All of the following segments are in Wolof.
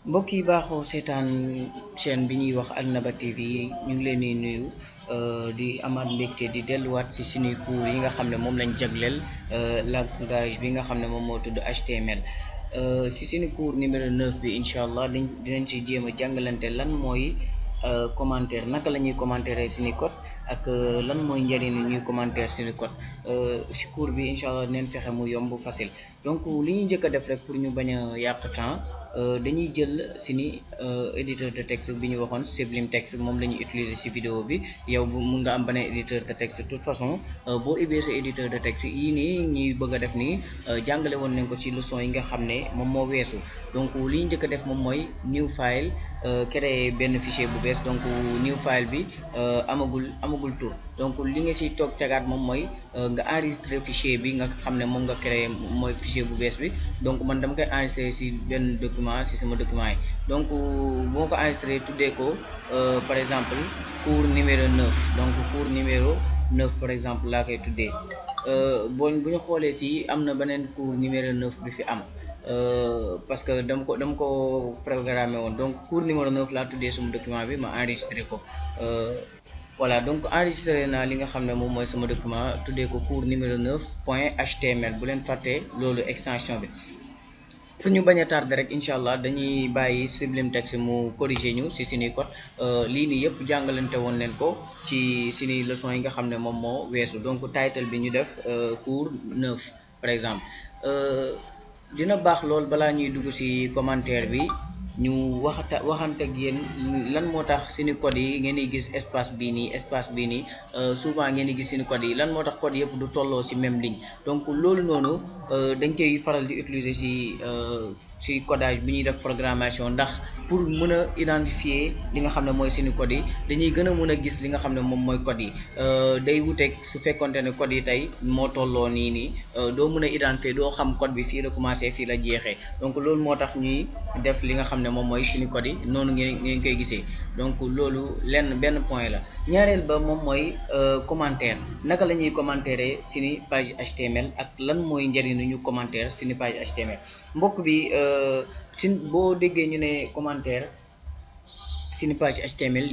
mbokk yi baaxoo seetaan chaîne bi ñuy wax Alnaba TV ñu ngi leen di nuyu di amaat mbégte di delluwaat ci suñuy cours yi nga xam ne moom lañ jagleel langage bi nga xam ne moom moo tudd HTML ci suñu cours numéro 9 bi incha allah dinañ ci jéem a jàngalante lan mooy commentaire naka la ñuy commentaire suñu code ak lan mooy njëriñ ñuy commentaire suñu code ci cours bi incha allah dinañ fexe mu yomb facile donc li ñuy njëkk a def rek pour ñu bañ a yàq temps. dañuy jël suñu éditeur de texte bi ñu waxoon Sublime Text moom la ñuy utiliser ci vidéo bi yow mun nga am beneen éditeur de texte de toute façon boo ubbee sa éditeur de texte yii nii ñuy bëgg a def nii jàngale woon nañ ko ci leçon yi nga xam ne moom moo weesu donc li ñu njëkk a def moom mooy new file créer benn fichier bu bees donc new file bi amagul tur donc li nga ci toog tegaat moom mooy nga enregistrer fichier bi nga xam ne moom nga créer mooy fichier bu bees bi donc man dama koy enregistrer ci benn document ci sama document yi donc bu ma ko enregistré tuddee ko par exemple cours numéro 9 donc cours numéro 9 par exemple laa koy tuddee bu ñu xoolee fii am na beneen cours numéro 9 bi fi am parce que dama ko programmé woon donc cours numéro 9 laa tuddee sama document bi ma enregistré ko voilà donc enregistré naa li nga xam ne moom mooy sama document tuddee ko cours numéro 9 point html bu leen fàttee loolu extension bi pour ñu bañ a tardé rek incha allah dañuy bàyyi Sublime Text mu corriger ñu ci suñuy code lii nii yëpp jàngalante woon leen ko ci suñuy leçon yi nga xam ne moom moo weesu donc title bi ñu def cours 9 par exemple dina baax lool balaa ñuy dugg ci commentaire bi ñu waxante ak yéen lan moo tax suñu code yi ngeen di gis espace bii nii souvent ngeen di gis suñu code yi lan moo tax code yëpp du tolloo ci même ligne donc loolu noonu dañ koy faral di utiliser ci codage bi ñuy def programmation ndax pour mën a identifier li nga xam ne mooy suñu code yi dañuy gën a mën a gis li nga xam ne moom mooy code yi day wuteeg su fekkonte ne code yi tey moo tolloo nii doo mën a identifier doo xam code bi fii la commencé fii la jeexee donc loolu moo tax ñuy def li nga xam ne moom mooy suñu code yi noonu ngeen koy gisee donc loolu benn point la ñaareel ba moom mooy commentaire naka la ñuy commentaire suñu page HTML ak lan mooy njëriñu ñu commentaire suñu page HTML mbokk bi boo déggee ñu ne commentaire suñu page HTML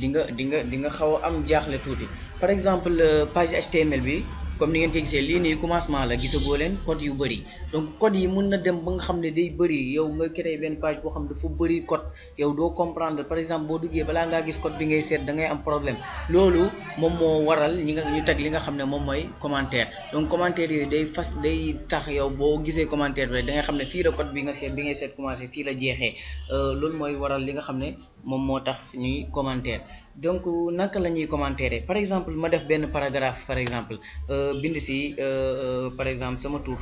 di nga xaw a am jaaxle tuuti par exemple page HTML bi comme ni ngeen ko gisee lii nii commencement la gisagoo leen code yu bëri donc code yi mën na dem ba nga xam ne day bëri yow nga créé benn page boo xam ne dafa bëri code yow doo comprendre par exemple boo duggee balaa ngaa gis code bi ngay seet da ngay am problème loolu moom moo waral ñu teg li nga xam ne moom mooy commentaire donc commentaire yooyu day tax yow boo gisee commentaire bi da ngay xam ne fii la code bi ngay seet commencé fii la jeexee loolu mooy waral li nga xam ne moom moo tax ñuy commentaire donc naka la ñuy commentaire par exemple ma def benn paragraphe par exemple bind ci par exemple sama tur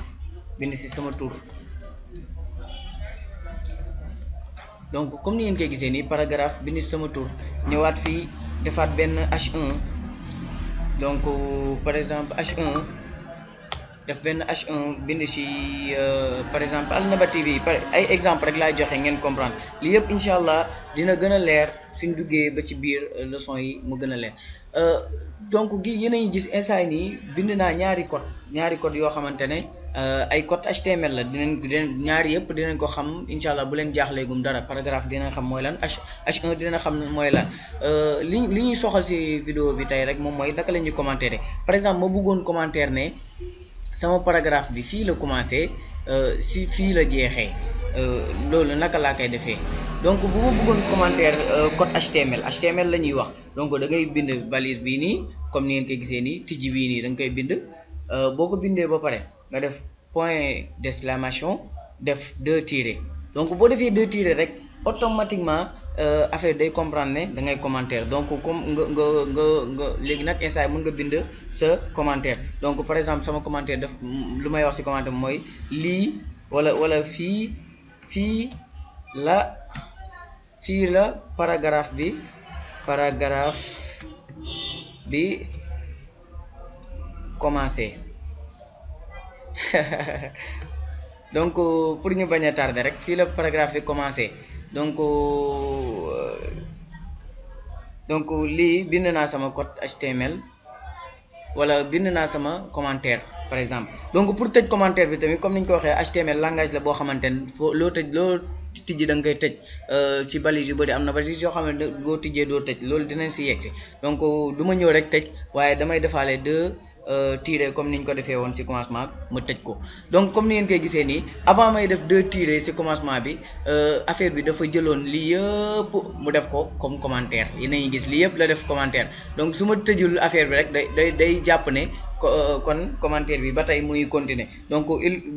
donc comme ni ngeen koy gisee nii paragraphe bind ci sama tur ñëwaat fii defaat benn H1 donc par exemple H1 def benn H1 bind ci par exemple Alnaba TV ay exemple rek laay joxe ngeen comprendre lii yëpp incha allah dina gën a leer suñ duggee ba ci biir leçon yi mu gën a leer donc yéen a ngi gis instant nii bind naa ñaari code yoo xamante ne ay code HTML la dinañ ñaari yëpp dinañ ko xam incha allah bu leen jaaxleegum dara paragraphe dina xam mooy lan H1 dina xam mooy lan li ñuy soxal ci vidéo bi tey rek moom mooy naka la ñuy commentaire par exemple ma bëggoon commentaire ne sama paragraphe bi fii la commencé si fii la jeexee loolu naka laa koy defee donc bu ma bëggoon commentaire code HTML la ñuy wax donc da ngay bind balise bii nii comme ni ngeen koy gisee nii tijji bii nii da nga koy bind boo ko bindee ba pare nga def point d'exclamation def 2 tirets donc boo defee 2 tirets rek automatiquement affaire day comprendre ne da ngay commentaire donc comme nga léegi nag instant mën nga bind sa commentaire donc par exemple sama commentaire def lu may wax ci commentaire mooy lii wala fii la paragraphe bi commencé donc pour ñu bañ a tardé rek fii la paragraphe bi commencé donc lii bind naa sama code HTML wala bind naa sama commentaire par exemple donc pour tëj commentaire bi tamit comme ni ñu ko waxee HTML langage la boo xamante ne foo loo tijji da nga koy tëj ci balise yu bëri am na balise yoo xam ne boo tijjee doo tëj loolu dinañ si yegg si donc du ma ñëw rek tëj waaye damay defaale 2 tiré comme niñ ko defee woon ci commencement ma tëj ko donc comme ni ngeen koy gisee nii avant may def 2 tiré ci commencement bi affaire bi dafa jëloon lii yëpp mu def ko comme commentaire yéen a ngi gis lii yëpp la def commentaire donc su ma tëjul affaire bi rek day jàpp ne kon commentaire bi ba tey muy continuer donc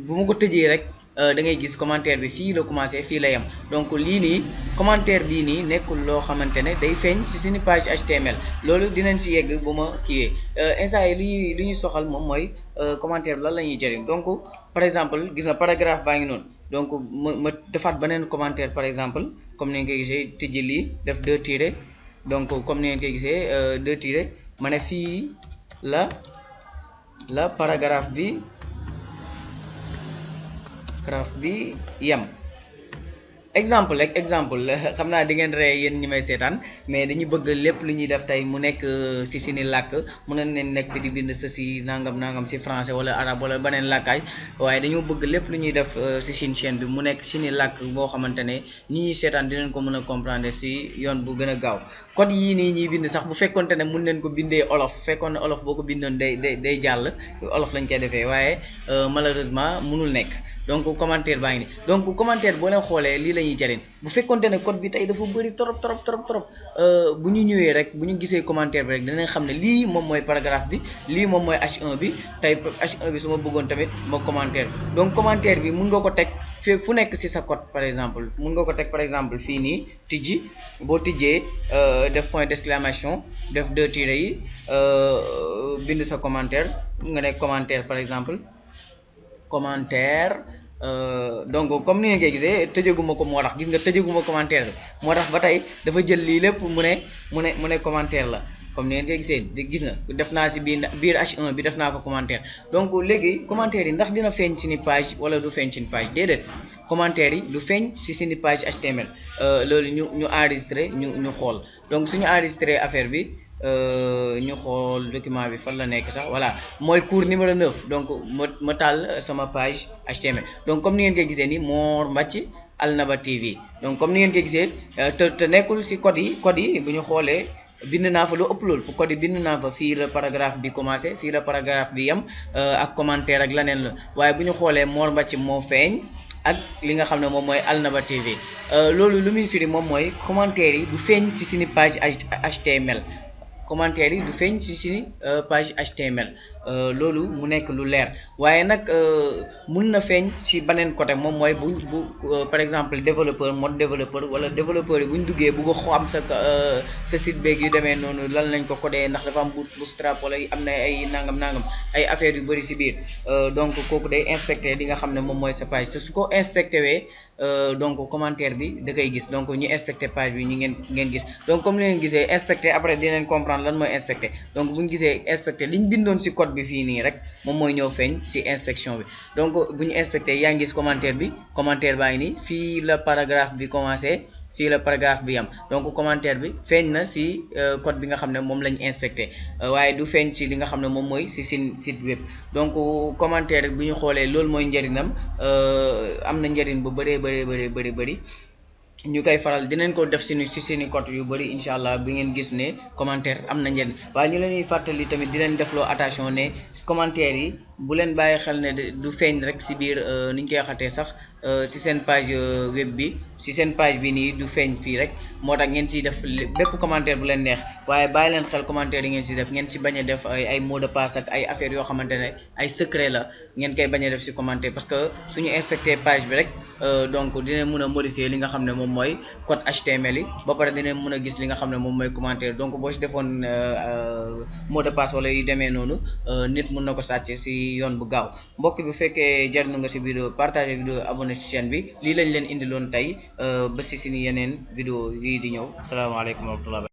bu ma ko tëjee rek da ngay gis commentaire bi fii la commencé fii la yem donc lii nii commentaire bii nii nekkul loo xamante ne day feeñ ci suñu page HTML loolu dinañ si yegg bu ma kiiwee instant yi li ñuy soxal moom mooy commentaire bi lan la ñuy jëriñ donc par exemple gis nga paragraphe baa ngi noonu donc ma defaat beneen commentaire par exemple comme ni ngeen koy gisee tijji lii def 2 tirés donc comme ni ngeen koy gisee 2 tirés ma ne fii la paragraphe bi yem exemple rek exemple xam naa di ngeen ree yéen ñi may seetaan mais dañuy bëgg lépp lu ñuy def tey mu nekk si seeni làkk mun na leen nekk fi di bind sa si nangam si français wala arabe wala beneen làkkaay waaye dañoo bëgg lépp lu ñuy def si suñu chaîne bi mu nekk seeni làkk boo xamante ne ñi ñuy seetaan dinañ ko mën a comprendre si yoon bu gën a gaaw code yii nii ñuy bind sax bu fekkonte ne mun leen ko bindee olof fekkoon ne olof boo ko bindoon day jàll olof lañ koy defee waaye malheureusement munul nekk donc commentaire baa ngi nii donc commentaire boo leen xoolee lii la ñuy jariñ bu fekkonte ne code bi tey dafa bëri trop bu ñu ñëwee rek bu ñu gisee commentaire bi rek dinañ xam ne lii moom mooy paragraphe bi lii moom mooy H1 bi tey H1 bi su ma bëggoon tamit ma commentaire donc commentaire bi mun nga ko teg fu nekk ci sa code par exemple mun nga ko teg par exemple fii nii tijji boo tijjee def point d'exclamation def 2 tirés yi bind sa commentaire nga nekk commentaire par exemple commentaire donc comme ni ngeen koy gisee tëjaguma ko moo tax gis nga tëjaguma commentaire bi moo tax ba tey dafa jël lii lépp mu ne commentaire la comme ni ngeen koy gisee gis nga def naa si biir H1 bi def naa ko commentaire donc léegi commentaire yi ndax dina feeñ ci ni page wala du feeñ ci ni page déedéet commentaire yi du feeñ ci suñu page HTML loolu ñu enregistré ñu xool donc suñu enregistré affaire bi ñu xool document bi fan la nekk sax voilà mooy cours numéro 9 donc ma taal sama page HTML donc comme ni ngeen koy gisee ni Mor Mbacke Alnaba TV donc comme ni ngeen koy gisee te nekkul ci code yi bu ñu xoolee bind naa fa lu ëpp loolu fu code yi bind naa fa fii la paragraphe bi commencé fii la paragraphe bi yem ak commentaire ak leneen la waaye bu ñu xoolee Mor Mbacke moo feeñ ak li nga xam ne moom mooy Alnaba TV loolu lu muy firi moom mooy commentaire yi du feeñ ci suñu page HTML commentaire yi du feeñ ci suñu page HTML loolu mu nekk lu leer waaye nag mun na feeñ ci beneen côté moom mooy bu par exemple mode développeur wala développeur yi bu ñu duggee bugg a xam sa site beeg yu demee noonu lan lañ ko codé ndax dafa am bootstrap wala am na ay nangam ay affaires yu bëri ci biir donc kooku day inspecté li nga xam ne moom mooy sa page te su ko inspecté wee donc commentaire bi da koy gis donc ñu inspecté page bi ñu ngeen gis donc comme ni ngeen gisee inspecté après dinañ comprendre lan mooy inspecté donc bu ñu gisee inspecté liñ bindoon ci code bi fii nii rek moom mooy ñëw feeñ ci inspection bi donc bu ñu inspecté yaa ngi gis commentaire baa ngi nii fii la paragraphe bi commencé fii la paragraphe bi yam donc commentaire bi feeñ na ci code bi nga xam ne moom lañ inspecté waaye du feeñ ci li nga xam ne moom mooy ci seen site web donc commentaire bu ñu xoolee loolu mooy njëriñam am na njëriñ bu bëri ñu koy faral dinañ ko def ci seeni code yu bëri incha allah bi ngeen gis ne commentaire am na njëriñ waaye ñu leen di fàttali tamit di leen defloo attention ne commentaire yi bu leen bàyyi xel ne du feeñ rek ci biir ni ñu koy waxatee sax ci seen page web bi ci seen page bi nii du feeñ fii rek moo tax ngeen ciy def bépp commentaire bu leen neex waaye bàyyi leen xel commentaire yi ngeen ci def ngeen ci bañ a def ay mot de passe ak ay affaires yoo xamante ne ay secret la ngeen koy bañ a def ci commentaire parce que suñu inspecté page bi rek donc dina mën a modifier li nga xam ne moom mooy code HTML yi ba pare dina mën a gis li nga xam ne moom mooy commentaire donc boo ci defoon mot de passe wala yu demee noonu nit mën na ko sàcc ci yoon bu gaaw mbokk bi bu fekkee jariñu nga ci vidéo partager vidéo abonné ci chaîne bi lii lañ leen indiloon tey ba ci suñu yeneen vidéo yi di ñëw asalaamaaleykum wa rahmatulah.